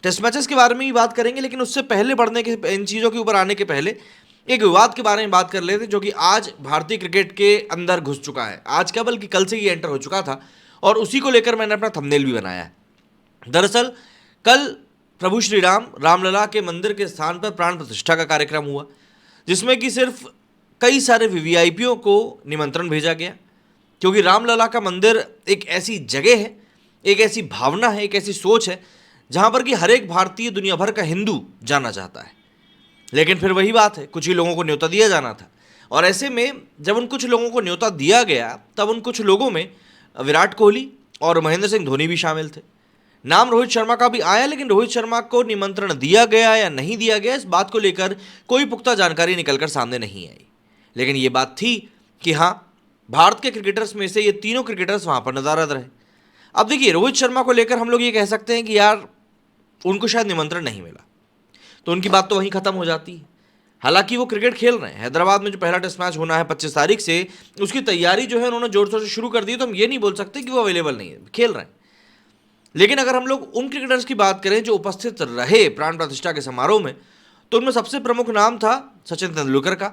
Test matches के बारे में ही बात करेंगे, लेकिन उससे पहले बढ़ने के, इन चीज़ों के ऊपर आने के पहले एक विवाद के बारे में बात कर लेते, जो कि आज भारतीय क्रिकेट के अंदर घुस चुका है। आज क्या, बल्कि कल से ही एंटर हो चुका था, और उसी को लेकर मैंने अपना थंबनेल भी बनाया है। दरअसल कल प्रभु श्री राम रामलला के मंदिर के स्थान पर प्राण प्रतिष्ठा का कार्यक्रम हुआ, जिसमें कि सिर्फ कई सारे वीवीआईपीओ को निमंत्रण भेजा गया, क्योंकि रामलला का मंदिर एक ऐसी जगह है, एक ऐसी भावना है, एक ऐसी सोच है जहां पर कि हर एक भारतीय, दुनिया भर का हिंदू जाना चाहता है। लेकिन फिर वही बात है, कुछ ही लोगों को न्योता दिया जाना था, और ऐसे में जब उन कुछ लोगों को न्योता दिया गया, तब उन कुछ लोगों में विराट कोहली और महेंद्र सिंह धोनी भी शामिल थे। नाम रोहित शर्मा का भी आया, लेकिन रोहित शर्मा को निमंत्रण दिया गया या नहीं दिया गया, इस बात को लेकर कोई पुख्ता जानकारी निकलकर सामने नहीं आई। लेकिन ये बात थी कि हाँ, भारत के क्रिकेटर्स में से ये तीनों क्रिकेटर्स वहां पर नजरअंदाज रहे। अब देखिए, रोहित शर्मा को लेकर हम लोग ये कह सकते हैं कि यार उनको शायद निमंत्रण नहीं मिला, तो उनकी बात तो वहीं खत्म हो जाती है। हालांकि वो क्रिकेट खेल रहे हैं, हैदराबाद में जो पहला टेस्ट मैच होना है 25 तारीख से, उसकी तैयारी जो है उन्होंने जोर शोर से शुरू कर दी, तो हम ये नहीं बोल सकते कि वो अवेलेबल नहीं है, खेल रहे हैं। लेकिन अगर हम लोग उन क्रिकेटर्स की बात करें जो उपस्थित रहे प्राण प्रतिष्ठा के समारोह में, तो उनमें सबसे प्रमुख नाम था सचिन तेंदुलकर का।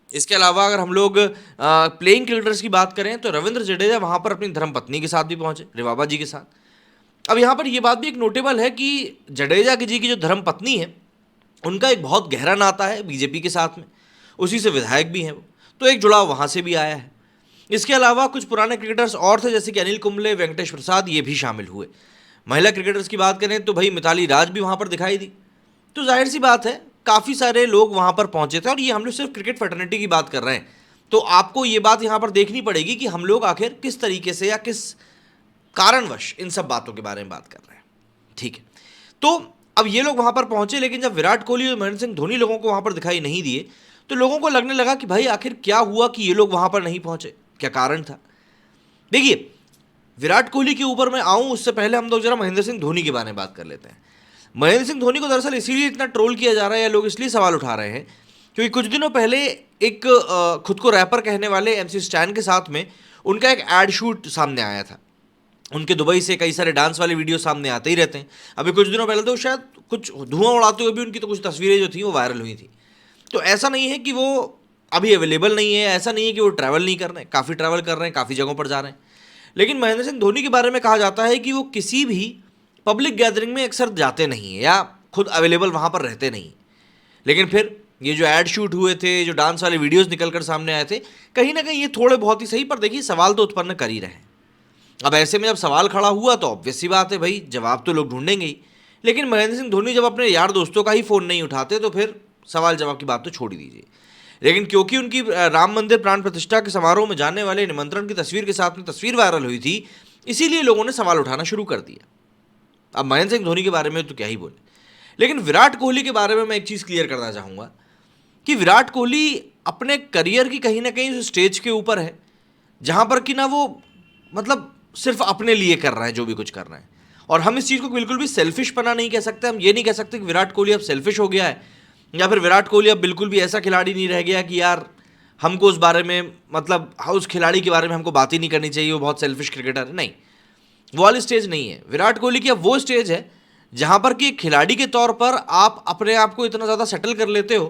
इसके अलावा अगर हम लोग प्लेइंग क्रिकेटर्स की बात करें, तो रविंद्र जडेजा वहां पर अपनी धर्मपत्नी के साथ भी पहुंचे, रिवाबा जी के साथ। अब यहाँ पर यह बात भी एक नोटेबल है कि जडेजा जी की जो धर्मपत्नी है, उनका एक बहुत गहरा नाता है बीजेपी के साथ में, उसी से विधायक भी हैं वो, तो एक जुड़ाव वहाँ से भी आया है। इसके अलावा कुछ पुराने क्रिकेटर्स और थे, जैसे कि अनिल कुंबले, वेंकटेश प्रसाद, ये भी शामिल हुए। महिला क्रिकेटर्स की बात करें तो भाई मिताली राज भी वहाँ पर दिखाई दी। तो जाहिर सी बात है, काफ़ी सारे लोग वहाँ पर पहुँचे थे, और ये हम लोग सिर्फ क्रिकेट फैटर्निटी की बात कर रहे हैं, तो आपको ये बात यहाँ पर देखनी पड़ेगी कि हम लोग आखिर किस तरीके से या किस कारणवश इन सब बातों के बारे में बात कर रहे हैं। ठीक है, तो अब ये लोग वहां पर पहुंचे, लेकिन जब विराट कोहली और महेंद्र सिंह धोनी लोगों को वहां पर दिखाई नहीं दिए, तो लोगों को लगने लगा कि भाई आखिर क्या हुआ कि ये लोग वहां पर नहीं पहुंचे, क्या कारण था। देखिए, विराट कोहली के ऊपर मैं आऊं उससे पहले हम लोग जरा महेंद्र सिंह धोनी के बारे में बात कर लेते हैं। महेंद्र सिंह धोनी को दरअसल इसीलिए इतना ट्रोल किया जा रहा है, या लोग इसलिए सवाल उठा रहे हैं, क्योंकि कुछ दिनों पहले एक खुद को रैपर कहने वाले MC स्टैन के साथ में उनका एक एड शूट सामने आया था। उनके दुबई से कई सारे डांस वाले वीडियो सामने आते ही रहते हैं। अभी कुछ दिनों पहले तो शायद कुछ धुआं उड़ाते हुए भी उनकी तो कुछ तस्वीरें जो थी वो वायरल हुई थी। तो ऐसा नहीं है कि वो अभी अवेलेबल नहीं है, ऐसा नहीं है कि वो ट्रैवल नहीं कर रहे हैं, काफ़ी ट्रैवल कर रहे हैं, काफ़ी जगहों पर जा रहे हैं। लेकिन महेंद्र सिंह धोनी के बारे में कहा जाता है कि वो किसी भी पब्लिक गैदरिंग में अक्सर जाते नहीं हैं, या खुद अवेलेबल वहाँ पर रहते नहीं। लेकिन फिर ये जो एड शूट हुए थे, जो डांस वाले वीडियोज़ निकल कर सामने आए थे, कहीं ना कहीं ये थोड़े बहुत ही सही, पर देखिए सवाल तो उत्पन्न कर ही रहे हैं। अब ऐसे में जब सवाल खड़ा हुआ तो ऑब्वियस सी बात है भाई, जवाब तो लोग ढूंढेंगे ही। लेकिन महेंद्र सिंह धोनी जब अपने यार दोस्तों का ही फ़ोन नहीं उठाते, तो फिर सवाल जवाब की बात तो छोड़ ही दीजिए। लेकिन क्योंकि उनकी राम मंदिर प्राण प्रतिष्ठा के समारोह में जाने वाले निमंत्रण की तस्वीर के साथ में तस्वीर वायरल हुई थी, इसीलिए लोगों ने सवाल उठाना शुरू कर दिया। अब महेंद्र सिंह धोनी के बारे में तो क्या ही बोले, लेकिन विराट कोहली के बारे में मैं एक चीज़ क्लियर करना चाहूँगा कि विराट कोहली अपने करियर की कहीं ना कहीं उस स्टेज के ऊपर है जहाँ पर कि ना वो मतलब सिर्फ अपने लिए कर रहे हैं जो भी कुछ कर रहे हैं। और हम इस चीज़ को बिल्कुल भी सेल्फिश पना नहीं कह सकते। हम ये नहीं कह सकते कि विराट कोहली अब सेल्फिश हो गया है, या फिर विराट कोहली अब बिल्कुल भी ऐसा खिलाड़ी नहीं रह गया कि यार हमको उस बारे में, मतलब उस खिलाड़ी के बारे में हमको बात ही नहीं करनी चाहिए, वो बहुत सेल्फिश क्रिकेटर है। नहीं, वो वाली स्टेज नहीं है। विराट कोहली की अब वो स्टेज है जहाँ पर कि खिलाड़ी के तौर पर आप अपने आप को इतना ज़्यादा सेटल कर लेते हो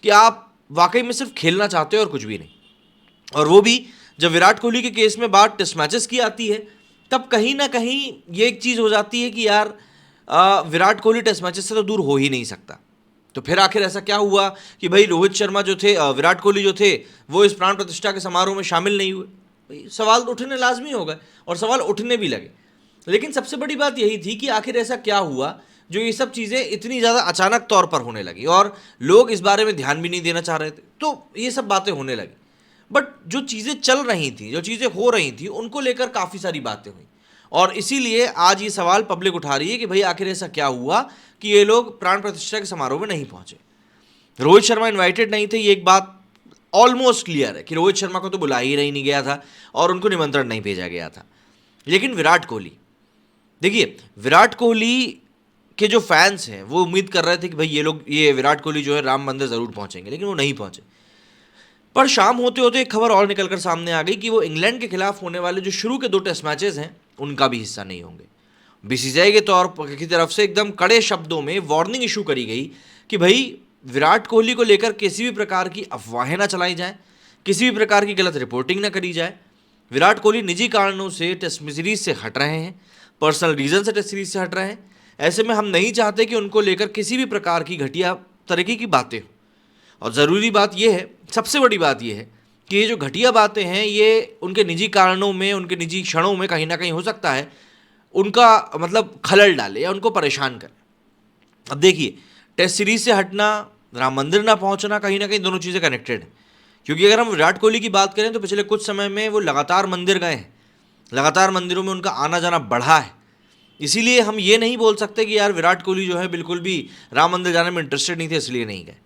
कि आप वाकई में सिर्फ खेलना चाहते हो और कुछ भी नहीं। और वो भी जब विराट कोहली के केस में बात टेस्ट मैचेस की आती है, तब कहीं ना कहीं ये एक चीज़ हो जाती है कि यार विराट कोहली टेस्ट मैचेस से तो दूर हो ही नहीं सकता। तो फिर आखिर ऐसा क्या हुआ कि भाई रोहित शर्मा जो थे, विराट कोहली जो थे, वो इस प्राण प्रतिष्ठा के समारोह में शामिल नहीं हुए। भाई सवाल उठने लाजमी हो गए, और सवाल उठने भी लगे। लेकिन सबसे बड़ी बात यही थी कि आखिर ऐसा क्या हुआ जो ये सब चीज़ें इतनी ज़्यादा अचानक तौर पर होने लगी, और लोग इस बारे में ध्यान भी नहीं देना चाह रहे थे, तो ये सब बातें होने लगी। बट जो चीज़ें चल रही थी, जो चीज़ें हो रही थी, उनको लेकर काफ़ी सारी बातें हुई, और इसीलिए आज ये सवाल पब्लिक उठा रही है कि भाई आखिर ऐसा क्या हुआ कि ये लोग प्राण प्रतिष्ठा के समारोह में नहीं पहुंचे। रोहित शर्मा इनवाइटेड नहीं थे, ये एक बात ऑलमोस्ट क्लियर है कि रोहित शर्मा को तो बुला ही नहीं गया था और उनको निमंत्रण नहीं भेजा गया था। लेकिन विराट कोहली, देखिए विराट कोहली के जो फैंस हैं वो उम्मीद कर रहे थे कि भाई ये विराट कोहली जो है राम मंदिर ज़रूर पहुंचेंगे, लेकिन वो नहीं पहुंचे। पर शाम होते होते एक खबर और निकलकर सामने आ गई कि वो इंग्लैंड के खिलाफ होने वाले जो शुरू के 2 टेस्ट मैचेस हैं उनका भी हिस्सा नहीं होंगे। बीसीसीआई के तौर पर की तरफ से एकदम कड़े शब्दों में वार्निंग इशू करी गई कि भाई विराट कोहली को लेकर किसी भी प्रकार की अफवाहें ना चलाई जाएं, किसी भी प्रकार की गलत रिपोर्टिंग ना करी जाए। विराट कोहली निजी कारणों से टेस्ट सीरीज से हट रहे हैं, पर्सनल रीजन से टेस्ट सीरीज से हट रहे हैं। ऐसे में हम नहीं चाहते कि उनको लेकर किसी भी प्रकार की घटिया तरीके की बातें हो। और ज़रूरी बात यह है, सबसे बड़ी बात यह है कि ये जो घटिया बातें हैं ये उनके निजी कारणों में, उनके निजी क्षणों में कहीं ना कहीं हो सकता है उनका मतलब खलल डाले या उनको परेशान करे। अब देखिए, टेस्ट सीरीज से हटना, राम मंदिर ना पहुंचना, कहीं ना कहीं दोनों चीज़ें कनेक्टेड हैं। क्योंकि अगर हम विराट कोहली की बात करें तो पिछले कुछ समय में वो लगातार मंदिर गए हैं, लगातार मंदिरों में उनका आना जाना बढ़ा है। इसीलिए हम ये नहीं बोल सकते कि यार विराट कोहली जो है बिल्कुल भी राम मंदिर जाने में इंटरेस्टेड नहीं थे इसलिए नहीं गए।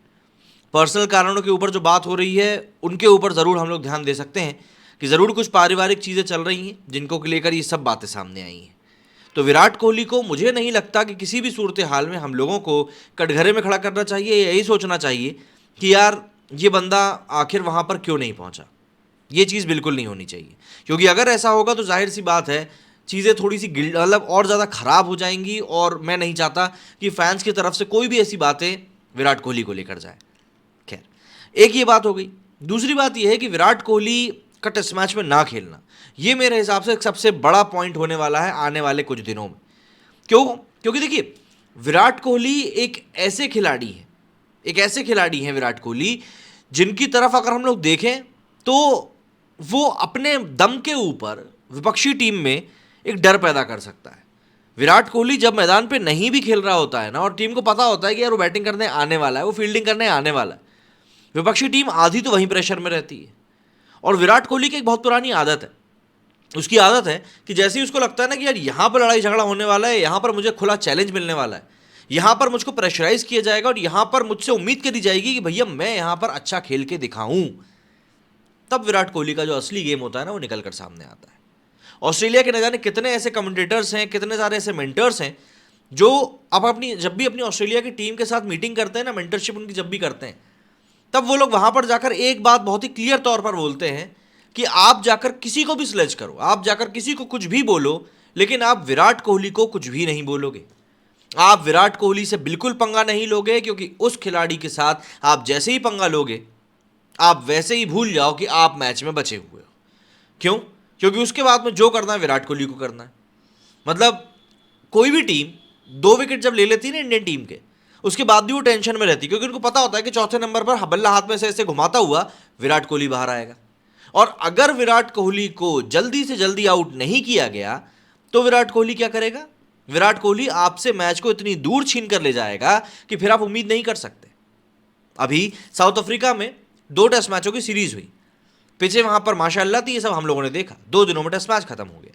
पर्सनल कारणों के ऊपर जो बात हो रही है उनके ऊपर ज़रूर हम लोग ध्यान दे सकते हैं कि ज़रूर कुछ पारिवारिक चीज़ें चल रही हैं जिनको लेकर ये सब बातें सामने आई हैं। तो विराट कोहली को मुझे नहीं लगता कि किसी भी सूरत हाल में हम लोगों को कटघरे में खड़ा करना चाहिए, यही सोचना चाहिए कि यार ये बंदा आखिर वहाँ पर क्यों नहीं पहुँचा। ये चीज़ बिल्कुल नहीं होनी चाहिए, क्योंकि अगर ऐसा होगा तो जाहिर सी बात है चीज़ें थोड़ी सी मतलब और ज़्यादा ख़राब हो जाएंगी। और मैं नहीं चाहता कि फैंस की तरफ से कोई भी ऐसी बातें विराट कोहली को लेकर जाए। खैर, एक ये बात हो गई। दूसरी बात यह है कि विराट कोहली का टेस्ट मैच में ना खेलना, ये मेरे हिसाब से सबसे बड़ा पॉइंट होने वाला है आने वाले कुछ दिनों में। क्यों? क्योंकि देखिए, विराट कोहली एक ऐसे खिलाड़ी हैं विराट कोहली जिनकी तरफ अगर हम लोग देखें तो वो अपने दम के ऊपर विपक्षी टीम में एक डर पैदा कर सकता है। विराट कोहली जब मैदान पे नहीं भी खेल रहा होता है ना, और टीम को पता होता है कि यार वो बैटिंग करने आने वाला है, वो फील्डिंग करने आने वाला है, विपक्षी टीम आधी तो वहीं प्रेशर में रहती है। और विराट कोहली की एक बहुत पुरानी आदत है, उसकी आदत है कि जैसे ही उसको लगता है ना कि यार यहाँ पर लड़ाई झगड़ा होने वाला है, यहाँ पर मुझे खुला चैलेंज मिलने वाला है, यहाँ पर मुझको प्रेशराइज किया जाएगा और यहाँ पर मुझसे उम्मीद करी जाएगी कि भैया मैं यहाँ पर अच्छा खेल के दिखाऊं, तब विराट कोहली का जो असली गेम होता है ना वो निकल कर सामने आता है। ऑस्ट्रेलिया के न जाने कितने ऐसे कमेंटेटर्स हैं, कितने सारे ऐसे मेंटर्स हैं जो अब जब भी अपनी ऑस्ट्रेलिया की टीम के साथ मीटिंग करते हैं ना, मेंटरशिप उनकी जब भी करते हैं, तब वो लोग वहां पर जाकर एक बात बहुत ही क्लियर तौर पर बोलते हैं कि आप जाकर किसी को भी स्लेज करो, आप जाकर किसी को कुछ भी बोलो, लेकिन आप विराट कोहली को कुछ भी नहीं बोलोगे। आप विराट कोहली से बिल्कुल पंगा नहीं लोगे, क्योंकि उस खिलाड़ी के साथ आप जैसे ही पंगा लोगे आप वैसे ही भूल जाओ कि आप मैच में बचे हुए हो। क्यों? क्योंकि उसके बाद में जो करना है विराट कोहली को करना है। मतलब कोई भी टीम 2 विकेट जब ले लेती है ना इंडियन टीम के, उसके बाद भी वो टेंशन में रहती है, क्योंकि उनको पता होता है कि चौथे नंबर पर बल्ला हाथ में से ऐसे घुमाता हुआ विराट कोहली बाहर आएगा। और अगर विराट कोहली को जल्दी से जल्दी आउट नहीं किया गया तो विराट कोहली क्या करेगा? विराट कोहली आपसे मैच को इतनी दूर छीन कर ले जाएगा कि फिर आप उम्मीद नहीं कर सकते। अभी साउथ अफ्रीका में 2 टेस्ट मैचों की सीरीज हुई, पीछे वहां पर माशाअल्लाह थी, ये सब हम लोगों ने देखा, 2 दिनों में टेस्ट मैच खत्म हो गया।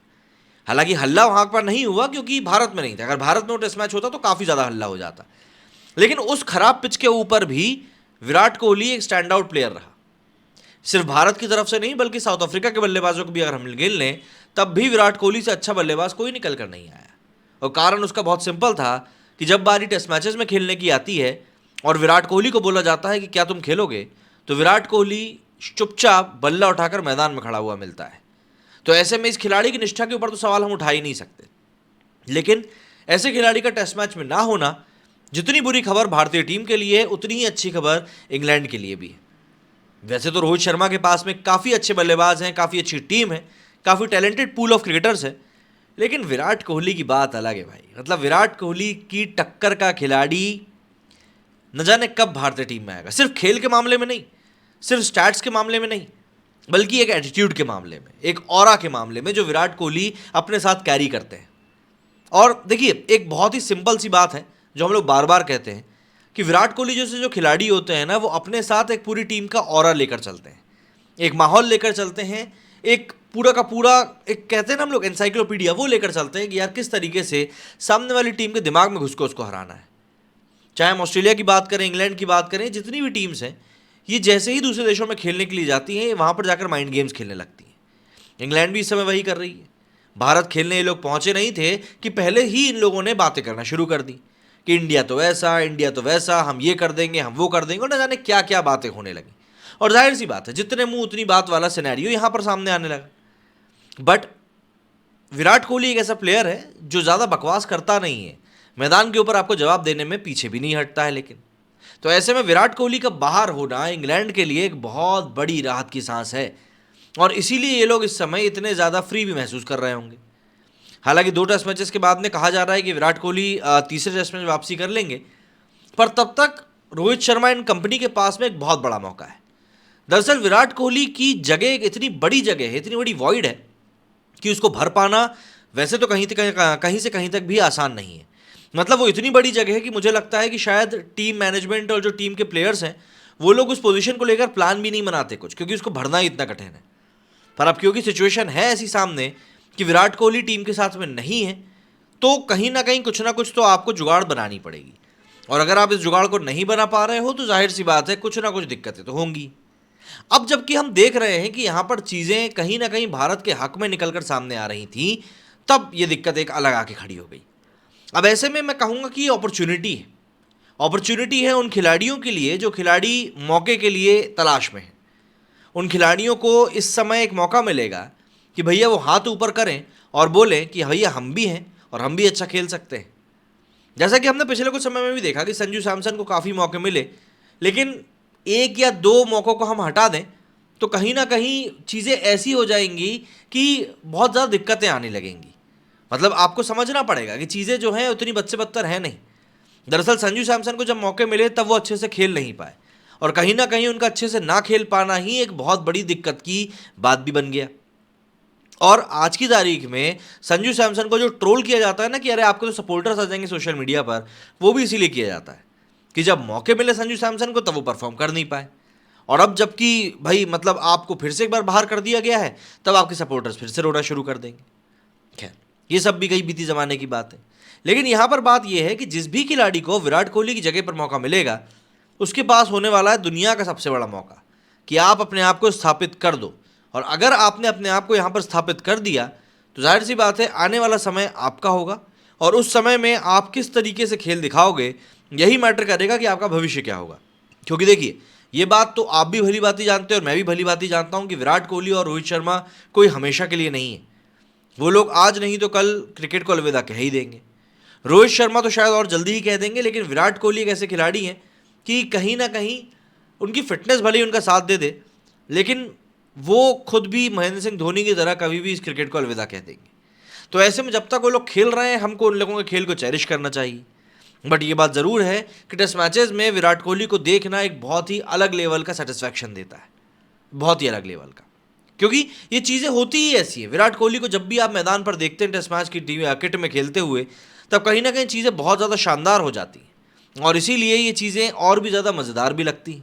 हालांकि हल्ला वहां पर नहीं हुआ क्योंकि भारत में नहीं था, अगर भारत में टेस्ट मैच होता तो काफी ज्यादा हल्ला हो जाता। लेकिन उस खराब पिच के ऊपर भी विराट कोहली एक स्टैंड आउट प्लेयर रहा। सिर्फ भारत की तरफ से नहीं बल्कि साउथ अफ्रीका के बल्लेबाजों को भी अगर हम गिन लें तब भी विराट कोहली से अच्छा बल्लेबाज कोई निकल कर नहीं आया। और कारण उसका बहुत सिंपल था कि जब बारी टेस्ट मैचेस में खेलने की आती है और विराट कोहली को बोला जाता है कि क्या तुम खेलोगे, तो विराट कोहली चुपचाप बल्ला उठाकर मैदान में खड़ा हुआ मिलता है। तो ऐसे में इस खिलाड़ी की निष्ठा के ऊपर तो सवाल हम उठा ही नहीं सकते। लेकिन ऐसे खिलाड़ी का टेस्ट मैच में ना होना जितनी बुरी खबर भारतीय टीम के लिए उतनी ही अच्छी खबर इंग्लैंड के लिए भी है। वैसे तो रोहित शर्मा के पास में काफ़ी अच्छे बल्लेबाज हैं, काफ़ी अच्छी टीम है, काफ़ी टैलेंटेड पूल ऑफ क्रिकेटर्स है, लेकिन विराट कोहली की बात अलग है भाई। मतलब विराट कोहली की टक्कर का खिलाड़ी न जाने कब भारतीय टीम में आएगा। सिर्फ खेल के मामले में नहीं, सिर्फ स्टैट्स के मामले में नहीं, बल्कि एक एटीट्यूड के मामले में, एक ऑरा के मामले में जो विराट कोहली अपने साथ कैरी करते हैं। और देखिए, एक बहुत ही सिंपल सी बात है जो हम लोग बार बार कहते हैं कि विराट कोहली जैसे जो खिलाड़ी होते हैं ना, वो अपने साथ एक पूरी टीम का ऑरा लेकर चलते हैं, एक माहौल लेकर चलते हैं, एक पूरा का पूरा एक कहते हैं ना हम लोग एनसाइक्लोपीडिया, वो लेकर चलते हैं कि यार किस तरीके से सामने वाली टीम के दिमाग में घुस के उसको हराना है। चाहे हम ऑस्ट्रेलिया की बात करें, इंग्लैंड की बात करें, जितनी भी टीम्स हैं, ये जैसे ही दूसरे देशों में खेलने के लिए जाती हैं वहाँ पर जाकर माइंड गेम्स खेलने लगती हैं। इंग्लैंड भी इस समय वही कर रही है। भारत खेलने ये लोग पहुँचे नहीं थे कि पहले ही इन लोगों ने बातें करना शुरू कर दी कि इंडिया तो ऐसा, इंडिया तो वैसा, हम ये कर देंगे, हम वो कर देंगे, और न जाने क्या क्या बातें होने लगी। और जाहिर सी बात है जितने मुंह उतनी बात वाला सिनेरियो यहाँ पर सामने आने लगा। बट विराट कोहली एक ऐसा प्लेयर है जो ज़्यादा बकवास करता नहीं है, मैदान के ऊपर आपको जवाब देने में पीछे भी नहीं हटता है। लेकिन तो ऐसे में विराट कोहली का बाहर होना इंग्लैंड के लिए एक बहुत बड़ी राहत की सांस है, और इसीलिए ये लोग इस समय इतने ज़्यादा फ्री भी महसूस कर रहे होंगे। हालांकि 2 टेस्ट मैचेस के बाद में कहा जा रहा है कि विराट कोहली तीसरे टेस्ट में वापसी कर लेंगे, पर तब तक रोहित शर्मा एंड कंपनी के पास में एक बहुत बड़ा मौका है। दरअसल विराट कोहली की जगह एक इतनी बड़ी जगह है, इतनी बड़ी वॉइड है कि उसको भर पाना वैसे तो कहीं से कहीं तक भी आसान नहीं है। मतलब वो इतनी बड़ी जगह है कि मुझे लगता है कि शायद टीम मैनेजमेंट और जो टीम के प्लेयर्स हैं वो लोग उस पोजीशन को लेकर प्लान भी नहीं बनाते कुछ, क्योंकि उसको भरना ही इतना कठिन है। पर अब क्योंकि सिचुएशन है ऐसी सामने कि विराट कोहली टीम के साथ में नहीं है, तो कहीं ना कहीं कुछ ना कुछ तो आपको जुगाड़ बनानी पड़ेगी। और अगर आप इस जुगाड़ को नहीं बना पा रहे हो तो जाहिर सी बात है कुछ ना कुछ दिक्कतें तो होंगी। अब जबकि हम देख रहे हैं कि यहाँ पर चीज़ें कहीं ना कहीं भारत के हक में निकलकर सामने आ रही थी, तब ये दिक्कत एक अलग आके खड़ी हो गई। अब ऐसे में मैं कहूँगा कि ये अपॉर्चुनिटी है उन खिलाड़ियों के लिए जो खिलाड़ी मौके के लिए तलाश में हैं। उन खिलाड़ियों को इस समय एक मौका मिलेगा कि भैया वो हाथ ऊपर करें और बोलें कि भैया हम भी हैं और हम भी अच्छा खेल सकते हैं। जैसा कि हमने पिछले कुछ समय में भी देखा कि संजू सैमसन को काफ़ी मौके मिले, लेकिन एक या दो मौक़ों को हम हटा दें तो कहीं ना कहीं चीज़ें ऐसी हो जाएंगी कि बहुत ज़्यादा दिक्कतें आने लगेंगी। मतलब आपको समझना पड़ेगा कि चीज़ें जो हैं उतनी बद से बदतर है नहीं। दरअसल संजू सैमसन को जब मौके मिले तब वो अच्छे से खेल नहीं पाए, और कहीं ना कहीं उनका अच्छे से ना खेल पाना ही एक बहुत बड़ी दिक्कत की बात भी बन गया। और आज की तारीख में संजू सैमसन को जो ट्रोल किया जाता है ना कि अरे आपके तो सपोर्टर्स आ जाएंगे सोशल मीडिया पर, वो भी इसीलिए किया जाता है कि जब मौके मिले संजू सैमसन को तब वो परफॉर्म कर नहीं पाए, और अब जबकि भाई मतलब आपको फिर से एक बार बाहर कर दिया गया है तब आपके सपोर्टर्स फिर से रोना शुरू कर देंगे। खैर, ये सब भी कई बीती ज़माने की बात है। लेकिन यहाँ पर बात यह है कि जिस भी खिलाड़ी को विराट कोहली की जगह पर मौका मिलेगा उसके पास होने वाला है दुनिया का सबसे बड़ा मौका कि आप अपने आप को स्थापित कर दो। और अगर आपने अपने आप को यहाँ पर स्थापित कर दिया तो जाहिर सी बात है आने वाला समय आपका होगा, और उस समय में आप किस तरीके से खेल दिखाओगे यही मैटर करेगा कि आपका भविष्य क्या होगा। क्योंकि देखिए, ये बात तो आप भी भली बात ही जानते हो और मैं भी भली बात ही जानता हूँ कि विराट कोहली और रोहित शर्मा कोई हमेशा के लिए नहीं है। वो लोग आज नहीं तो कल क्रिकेट को अलविदा कह ही देंगे। रोहित शर्मा तो शायद और जल्दी ही कह देंगे, लेकिन विराट कोहली एक ऐसे खिलाड़ी हैं कि कहीं ना कहीं उनकी फिटनेस भले ही उनका साथ दे दे, लेकिन वो खुद भी महेंद्र सिंह धोनी की तरह कभी भी इस क्रिकेट को अलविदा कह देंगे। तो ऐसे में जब तक वो लोग खेल रहे हैं हमको उन लोगों के खेल को चेरिश करना चाहिए। बट ये बात ज़रूर है कि टेस्ट मैचेस में विराट कोहली को देखना एक बहुत ही अलग लेवल का सेटिस्फैक्शन देता है, बहुत ही अलग लेवल का। क्योंकि ये चीज़ें होती ही ऐसी है, विराट कोहली को जब भी आप मैदान पर देखते हैं टेस्ट मैच की टीम किट में खेलते हुए, तब कहीं ना कहीं चीज़ें बहुत ज़्यादा शानदार हो जाती हैं, और इसीलिए ये चीज़ें और भी ज़्यादा मज़ेदार भी लगती हैं।